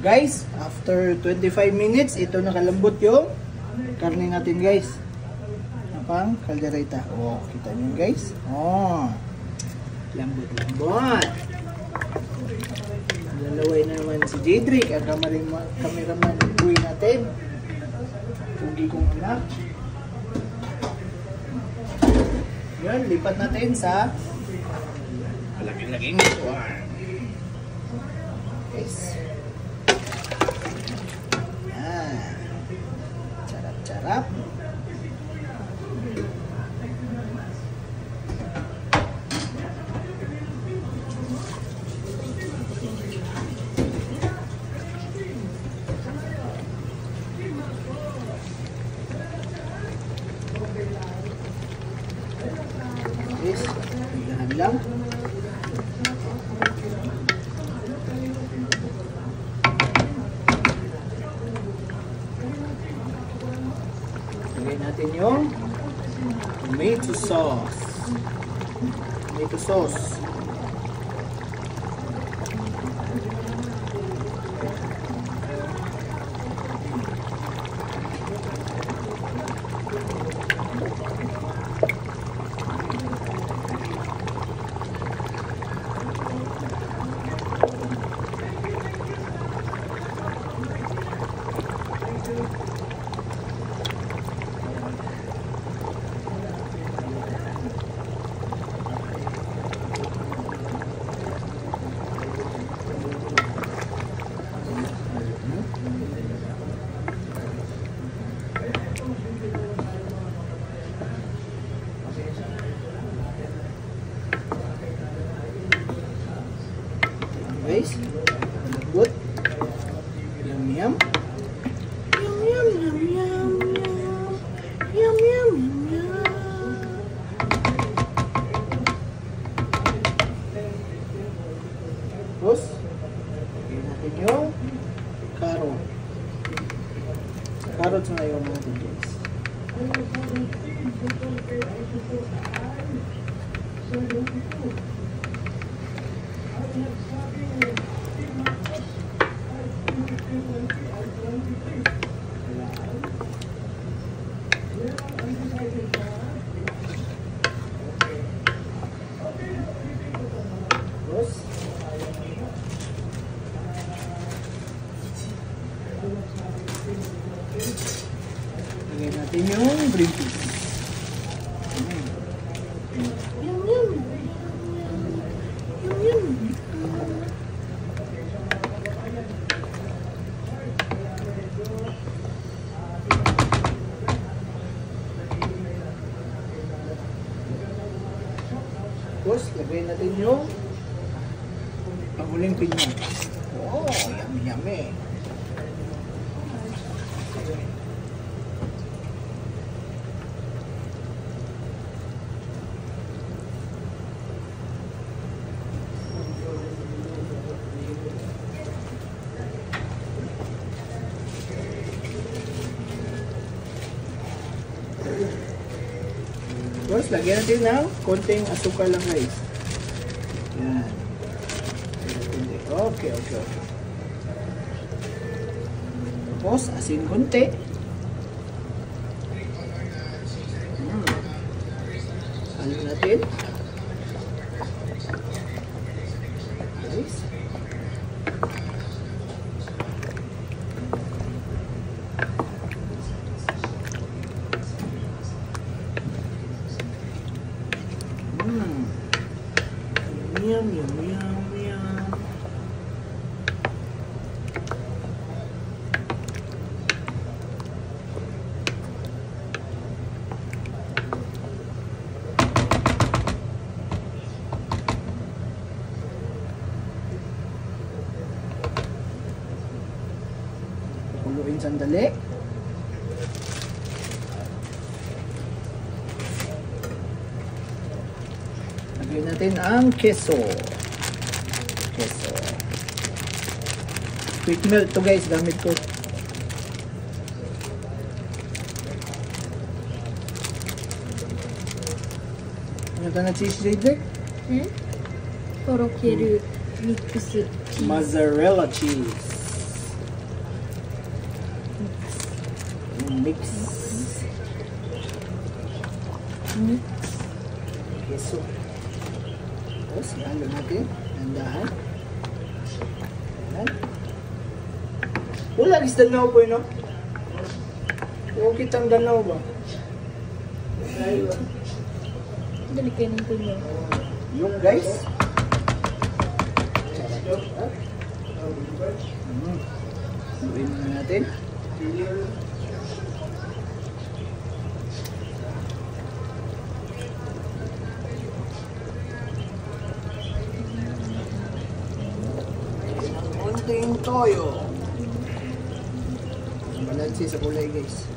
Guys, after 25 minutes, ito nakalambot yung karne natin guys. Napang caldereta. Oh, kita nyo guys. Oh, lambot-lambot. Lalaway na naman si Jedrick, ang cameraman ng buhay natin. Pugi kong anak. Yan, lipat natin sa laging-laging kuwan. Guys. Yan. Charap-charap. Guys, hilahan lang. Lagay natin yung tomato sauce. Tomato sauce. Guys, good. Yum yum. Yum yum yum yum yum. Yum yum yum yum. Tapos, lagyan natin yung carrot. Carrots na yung mga guys. Lagyan natin yung green peas. Yum yum. Yum yum. Tapos, lagyan natin yung panguling pinya. Oh, yummy yummy. Tapos, lagyan natin ng konting asukal lang guys. Yan. Okay. Tapos, asin konti. Halo natin. Guys. Yum, yum, yum, yum. Kuluin sandali. Lagyan natin ang keso. Quick melt to guys, gamit ko. Ano ka na cheese Jedrick? Torokeru mix cheese. Mozzarella cheese. Mix. Keso. Tapos, ihalo natin. Nandahan. Ayan. Wala is danaw po yun, no? Huwag kitang danaw ba? Dali kayo ng tulong. Yung guys. Gawin na natin. Konting toyo. Balansi sa kulay guys.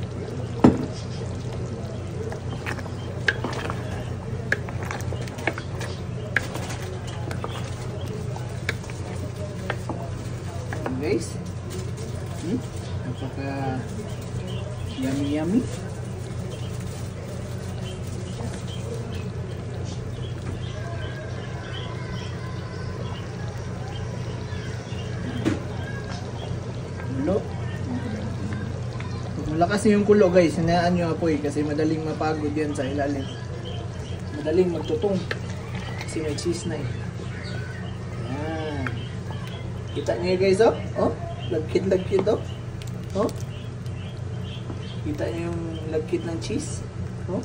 Guys, napaka yummy. Kulo. Malakas yung kulo guys, hinayaan nyo apoy kasi madaling mapagod yan sa ilalim. Madaling magtutong kasi may cheese na eh. Kita niyo guys, oh? Oh, lagkit oh. Oh. Kita niyo yung lagkit ng cheese? Oh.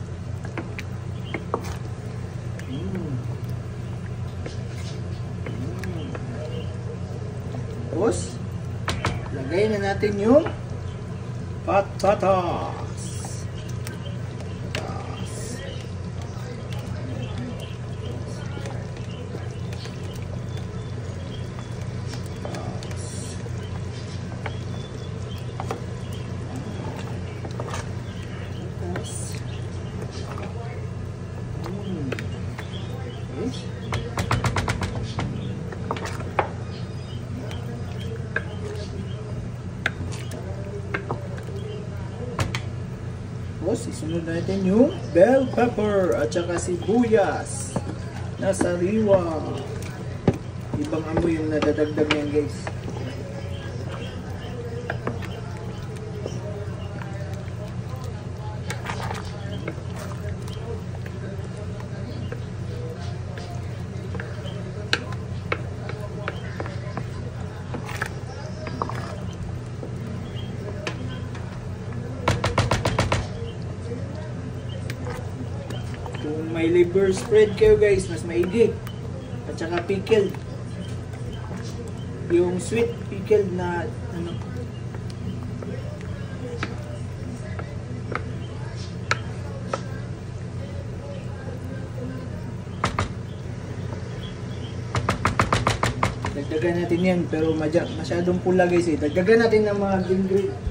Tapos, lagay na natin yung patatas. Tapos, isunod natin yung bell pepper at saka sibuyas na sariwa. Ibang amoy yung nadadagdag yan guys. Kung may liver spread kayo guys, mas maigi. At saka pickled. Yung sweet pickled na ano. Dagdagan natin yan, pero masyadong pula guys eh. Dagdagan natin ng mga ingredients.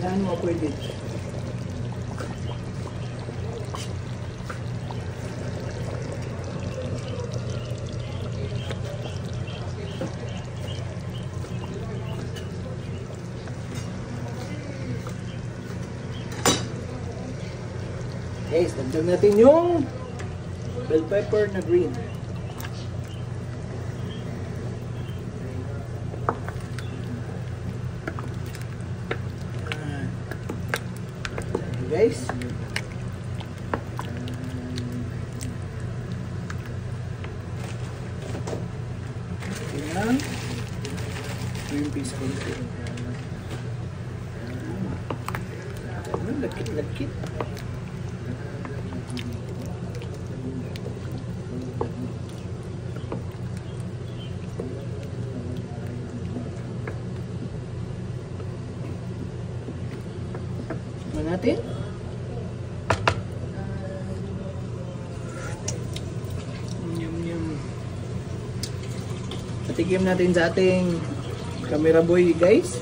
Kailangan mo pwede. Guys, dagdag natin yung bell pepper na green. Guys, yan green peas konti. Lagkit. Natin patikim natin sa ating camera boy guys.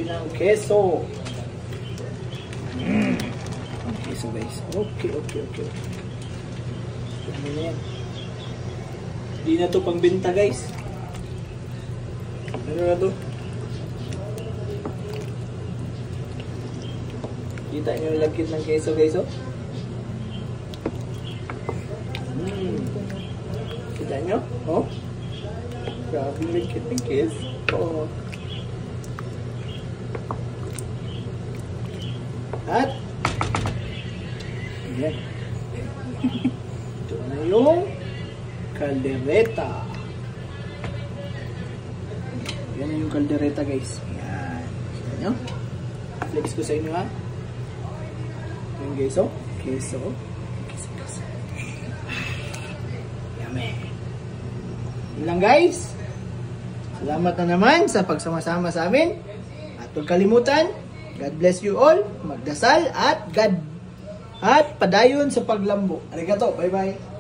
natin ang keso. Ang keso guys. Okay. Ano na yan? Hindi na to pangbenta guys. Ano na to? Kita nyo yung lagkit ng keso guys, oh. Kita nyo? Oh? Grabe yung lagkit ng keso. Oh. At ayan. Ito na yung kaldereta. Yan na yung kaldereta guys. Ayan. Kita nyo? Flex ko sa inyo ha. Yung keso. Keso. Yummy. Yun lang guys. Salamat na naman sa pagsama-sama sa amin. At huwag kalimutan, God bless you all. Magdasal at padayon sa paglambo. Arigato. Bye bye.